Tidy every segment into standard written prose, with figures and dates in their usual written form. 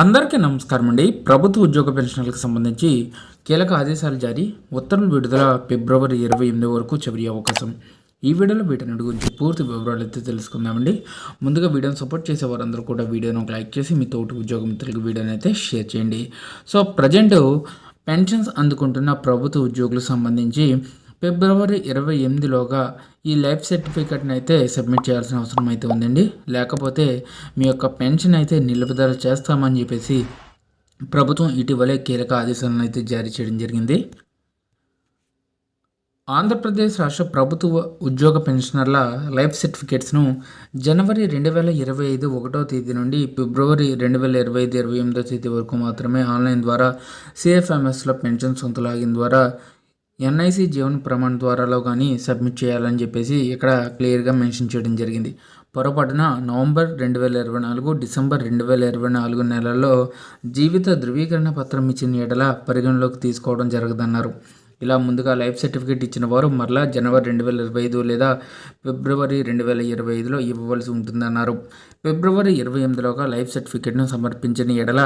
అందరికీ నమస్కారం అండి. ప్రభుత్వ ఉద్యోగ పెన్షన్లకు సంబంధించి కీలక ఆదేశాలు జారీ, ఉత్తర్వులు విడుదల ఫిబ్రవరి 28 వరకు చివరి అవకాశం. ఈ వీడియోలో వీటన్నిటి గురించి పూర్తి వివరాలు అయితే తెలుసుకుందామండి. ముందుగా వీడియోని సపోర్ట్ చేసే వారందరూ కూడా వీడియోని ఒక లైక్ చేసి మీ తోటి ఉద్యోగ మిత్రులకు వీడియోని అయితే షేర్ చేయండి. సో ప్రజెంట్ పెన్షన్స్ అందుకుంటున్న ప్రభుత్వ ఉద్యోగులకు సంబంధించి ఫిబ్రవరి 28లోగా ఈ లైఫ్ సర్టిఫికెట్ని అయితే సబ్మిట్ చేయాల్సిన అవసరం అయితే ఉందండి. లేకపోతే మీ యొక్క పెన్షన్ అయితే నిలుపుదల చేస్తామని చెప్పేసి ప్రభుత్వం ఇటీవలే కీలక ఆదేశాలను అయితే జారీ చేయడం జరిగింది. ఆంధ్రప్రదేశ్ రాష్ట్ర ప్రభుత్వ ఉద్యోగ పెన్షనర్ల లైఫ్ సర్టిఫికేట్స్ను జనవరి 2025 1వ తేదీ నుండి ఫిబ్రవరి 2025 28వ తేదీ వరకు మాత్రమే ఆన్లైన్ ద్వారా సిఎఫ్ఎంఎస్లో పెన్షన్ సొంత లాగిన్ ద్వారా ఎన్ఐసి జీవన ప్రమాణ ద్వారాలో కానీ సబ్మిట్ చేయాలని చెప్పేసి ఇక్కడ క్లియర్గా మెన్షన్ చేయడం జరిగింది. పొరపాటున నవంబర్ 2024 డిసెంబర్ 2024 నెలల్లో జీవిత ధృవీకరణ పత్రం ఇచ్చిన ఎడల పరిగణలోకి తీసుకోవడం జరగదన్నారు. ఇలా ముందుగా లైఫ్ సర్టిఫికేట్ ఇచ్చిన వారు మరలా జనవరి 2025 లేదా ఫిబ్రవరి 2025లో ఇవ్వవలసి ఉంటుందన్నారు. ఫిబ్రవరి 28లోగా లైఫ్ సర్టిఫికేట్ను సమర్పించిన ఎడల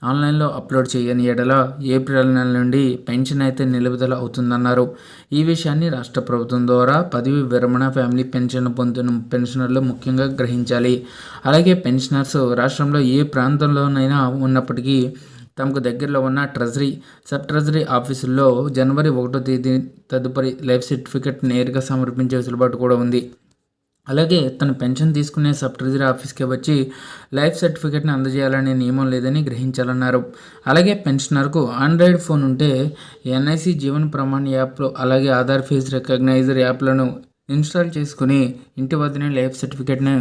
ఆన్లైన్లో అప్లోడ్ చేయని ఎడల ఏప్రిల్ నెల నుండి పెన్షన్ అయితే నిలుపుదల అవుతుందన్నారు. ఈ విషయాన్ని రాష్ట్ర ప్రభుత్వం ద్వారా పదవి విరమణ ఫ్యామిలీ పెన్షన్ పొందుతున్న పెన్షనర్లు ముఖ్యంగా గ్రహించాలి. అలాగే పెన్షనర్స్ రాష్ట్రంలో ఏ ప్రాంతంలోనైనా ఉన్నప్పటికీ తమకు దగ్గరలో ఉన్న సబ్ ట్రెజరీ ఆఫీసుల్లో జనవరి 1వ తేదీ తదుపరి లైఫ్ సర్టిఫికెట్ నేరుగా సమర్పించే వెసులుబాటు కూడా ఉంది. అలాగే తన పెన్షన్ తీసుకునే సబ్ ట్రెజరీ ఆఫీస్కి వచ్చి లైఫ్ సర్టిఫికేట్ని అందజేయాలనే నియమం లేదని గ్రహించాలన్నారు. అలాగే పెన్షనర్కు ఆండ్రాయిడ్ ఫోన్ ఉంటే ఎన్ఐసి జీవన ప్రమాణ్ యాప్ అలాగే ఆధార్ ఫేస్ రికగ్నైజర్ యాప్లను ఇన్స్టాల్ చేసుకుని ఇంటి వద్దనే లైఫ్ సర్టిఫికేట్ని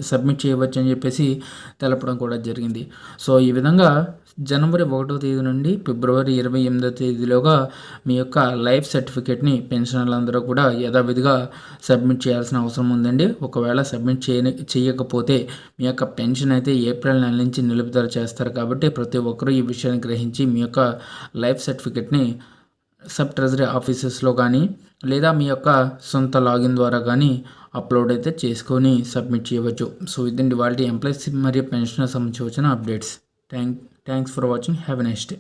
సబ్మిట్ చేయవచ్చు అని చెప్పేసి తెలపడం కూడా జరిగింది. సో ఈ విధంగా జనవరి 1వ తేదీ నుండి ఫిబ్రవరి 28వ తేదీలోగా మీ యొక్క లైఫ్ సర్టిఫికేట్ని పెన్షనర్లందరూ కూడా యథావిధిగా సబ్మిట్ చేయాల్సిన అవసరం ఉందండి. ఒకవేళ సబ్మిట్ చేయకపోతే మీ యొక్క పెన్షన్ అయితే ఏప్రిల్ నెల నుంచి నిలుపుదల చేస్తారు. కాబట్టి ప్రతి ఒక్కరూ ఈ విషయాన్ని గ్రహించి మీ యొక్క లైఫ్ సర్టిఫికేట్ని సబ్ ట్రెజరీ ఆఫీసెస్లో కానీ లేదా మీ యొక్క సొంత లాగిన్ ద్వారా కానీ అప్లోడ్ అయితే చేసుకొని సబ్మిట్ చేయవచ్చు. సో ఇదండి వాళ్ళ ఎంప్లాయీస్ మరియు పెన్షనర్ సంబంధించి వచ్చిన updates. Thanks for watching. Have a nice day.